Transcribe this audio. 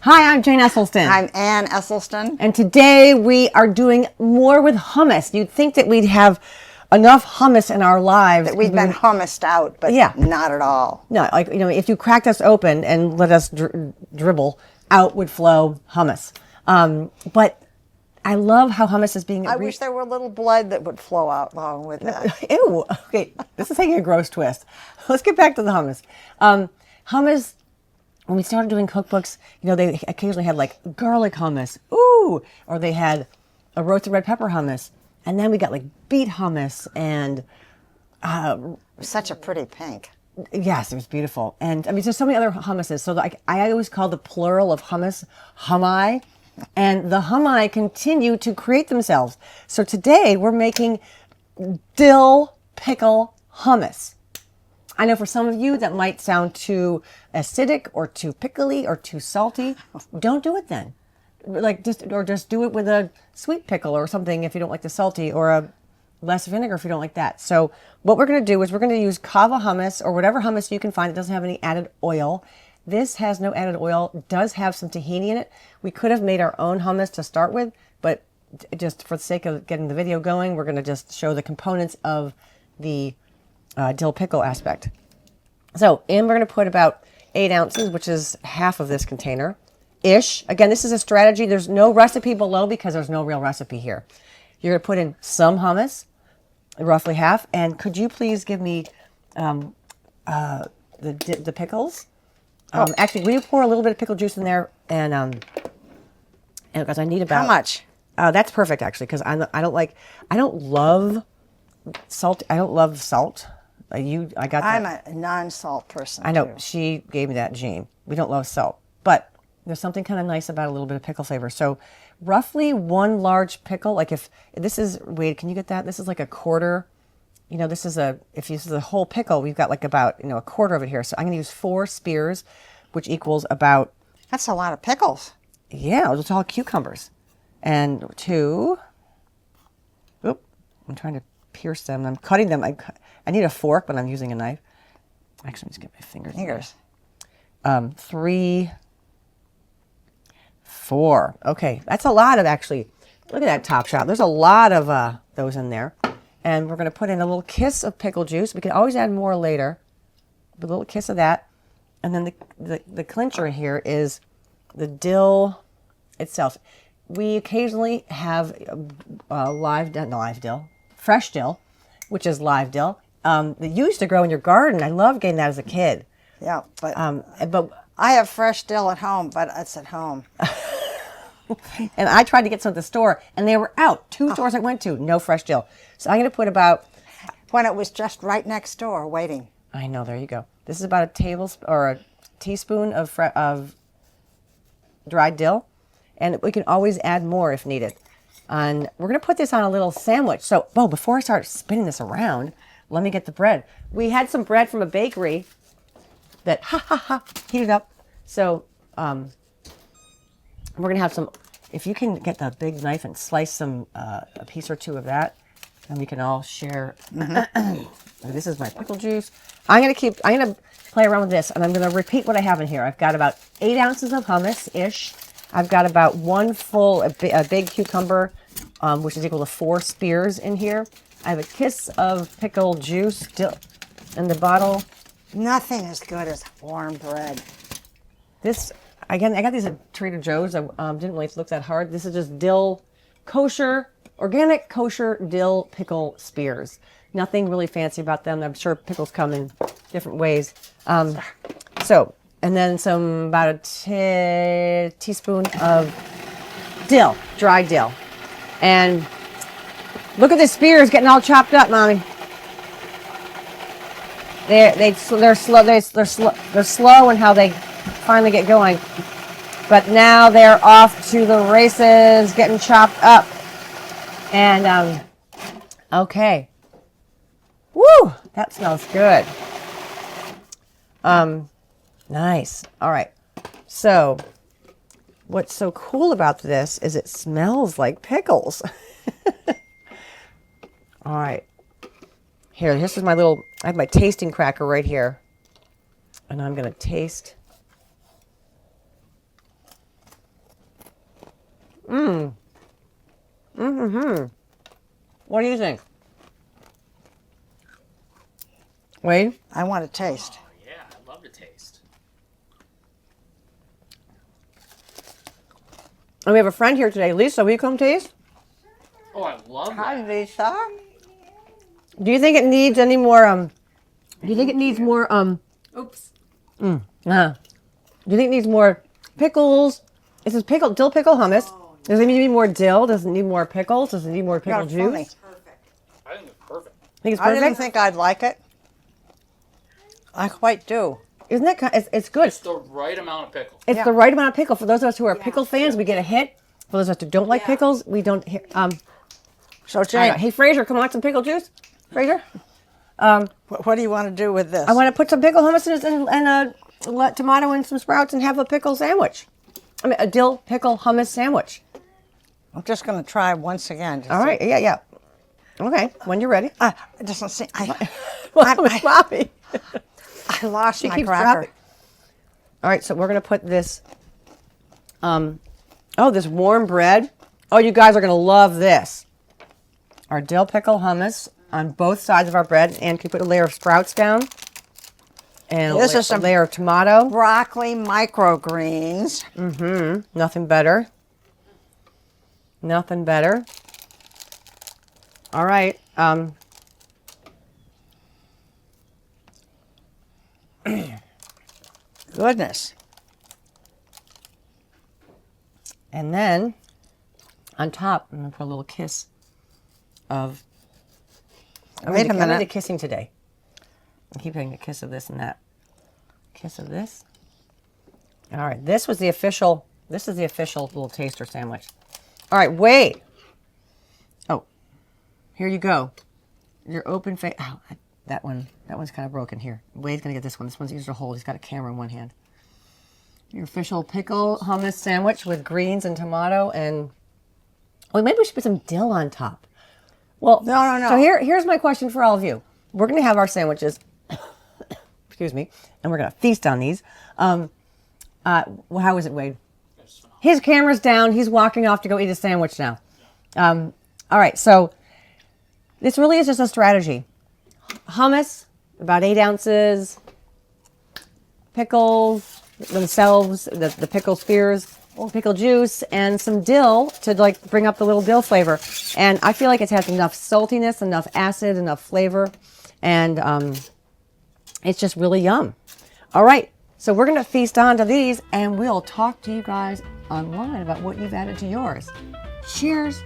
Hi, I'm Jane Esselstyn. I'm Ann Esselstyn. And today we are doing more with hummus. You'd think that we'd have enough hummus in our lives. That we've been hummused out, but not at all. No, like, if you cracked us open and let us dribble, out would flow hummus. But I love how hummus is being... I wish there were a little blood that would flow out along with that. Ew. Okay, this is taking a gross twist. Let's get back to the hummus. Hummus... When we started doing cookbooks, they occasionally had like garlic hummus, ooh, or they had a roasted red pepper hummus, and then we got like beet hummus and such a pretty pink. Yes, it was beautiful, and I mean, there's so many other hummuses. So like, I always call the plural of hummus hummi, and the hummi continue to create themselves. So today we're making dill pickle hummus. I know for some of you that might sound too acidic or too pickly or too salty. Don't do it then. Just do it with a sweet pickle or something if you don't like the salty, or a less vinegar if you don't like that. So what we're going to do is we're going to use kava hummus or whatever hummus you can find that doesn't have any added oil. This has no added oil. It does have some tahini in it. We could have made our own hummus to start with, but just for the sake of getting the video going, we're going to just show the components of the dill pickle aspect. So we're going to put about 8 ounces, which is half of this container ish. Again, this is a strategy. There's no recipe below because there's no real recipe here. You're going to put in some hummus, roughly half. And could you please give me the pickles? Actually, will you pour a little bit of pickle juice in there? And because I need about... How much? That's perfect, actually, because I don't love salt. I don't love salt. I'm a non-salt person. I know. Too. She gave me that gene. We don't love salt, but there's something kind of nice about a little bit of pickle flavor. So roughly 1 large pickle, like if this is, wait, can you get that? This is like a quarter. If this is a whole pickle, we've got like about, a quarter of it here. So I'm going to use 4 spears, which equals about... That's a lot of pickles. Yeah, those are all cucumbers. And 2, oop, I'm trying to pierce them. I'm cutting them. I need a fork, but I'm using a knife. Actually, let me just get my fingers. 3, 4. Okay, that's a lot of actually. Look at that top shot. There's a lot of those in there. And we're going to put in a little kiss of pickle juice. We can always add more later. A little kiss of that. And then the clincher here is the dill itself. We occasionally have fresh dill, which is live dill. That used to grow in your garden. I loved getting that as a kid. Yeah, but I have fresh dill at home, but it's at home. And I tried to get some at the store, and they were out. 2 stores I went to, no fresh dill. So I'm going to put about... When it was just right next door, waiting. I know, there you go. This is about a tablespoon or a teaspoon of dried dill, and we can always add more if needed. And we're going to put this on a little sandwich. So, before I start spinning this around, let me get the bread. We had some bread from a bakery that heated up. So we're going to have some, if you can get the big knife and slice some, a piece or 2 of that, and we can all share. Mm-hmm. This is my pickle juice. I'm going to play around with this, and I'm going to repeat what I have in here. I've got about 8 ounces of hummus-ish. I've got about 1 full, a big cucumber, which is equal to 4 spears in here. I have a kiss of pickle juice in the bottle. Nothing as good as warm bread. This, again, I got these at Trader Joe's. I didn't really look that hard. This is just dill, organic kosher dill pickle spears. Nothing really fancy about them. I'm sure pickles come in different ways. And then about a teaspoon of dill, dried dill. And look at the spears getting all chopped up, Mommy. They're slow in how they finally get going. But now they're off to the races, getting chopped up. And, okay. Woo! That smells good. Nice. All right. So, what's so cool about this is it smells like pickles. All right. Here, this is my little, I have my tasting cracker right here. And I'm going to taste. What do you think? Wade? I want to taste. Oh, yeah, I'd love to taste. And we have a friend here today. Lisa, will you come taste? Oh, I love Hi, that. Lisa. Do you think it needs any more, do you think it needs more, Oops. do you think it needs more pickles? It says dill pickle hummus. Does it need more dill? Does it need more pickles? Does it need more pickle You're juice? funny. Perfect. I think it's perfect. Think it's I perfect? didn't think I'd like it. I quite do. Isn't that it's good? It's the right amount of pickle. It's Yeah. the right amount of pickle. For those of us who are pickle fans, we get a hit. For those of us who don't like Yeah. pickles, we don't. So, Jane, Hey, Fraser, come on, some pickle juice. Fraser, what do you want to do with this? I want to put some pickle hummus and tomato and some sprouts and have a pickle sandwich. I mean, a dill pickle hummus sandwich. I'm just going to try once again. All right, yeah. Okay, when you're ready. It doesn't seem. I Bobby. lost my keeps cracker. dropping. All right, so we're gonna put this. This warm bread. Oh, you guys are gonna love this. Our dill pickle hummus on both sides of our bread, and can put a layer of sprouts down, and This a is some- layer of tomato. Broccoli microgreens. Nothing better. Nothing better. All right. Goodness. And then on top, I'm gonna put a little kiss of. Wait a I'm into minute. kissing today. I keep getting a kiss of this and that. Kiss of this. All right, this is the official little taster sandwich. All right, wait. Oh, here you go. Your open face. Oh, that one's kind of broken here. Wade's gonna get this one. This one's easier to hold. He's got a camera in one hand. Your official pickle hummus sandwich with greens and tomato and. Oh, maybe we should put some dill on top. Well, No. So here's my question for all of you. We're going to have our sandwiches, excuse me, and we're going to feast on these. How is it, Wade? His camera's down. He's walking off to go eat a sandwich now. All right, so this really is just a strategy. Hummus, about 8 ounces. Pickles themselves, the pickle spears, pickle juice, and some dill to like bring up the little dill flavor. And I feel like it has enough saltiness, enough acid, enough flavor, and it's just really yum. All right, so we're gonna feast on to these, and we'll talk to you guys online about what you've added to yours. Cheers.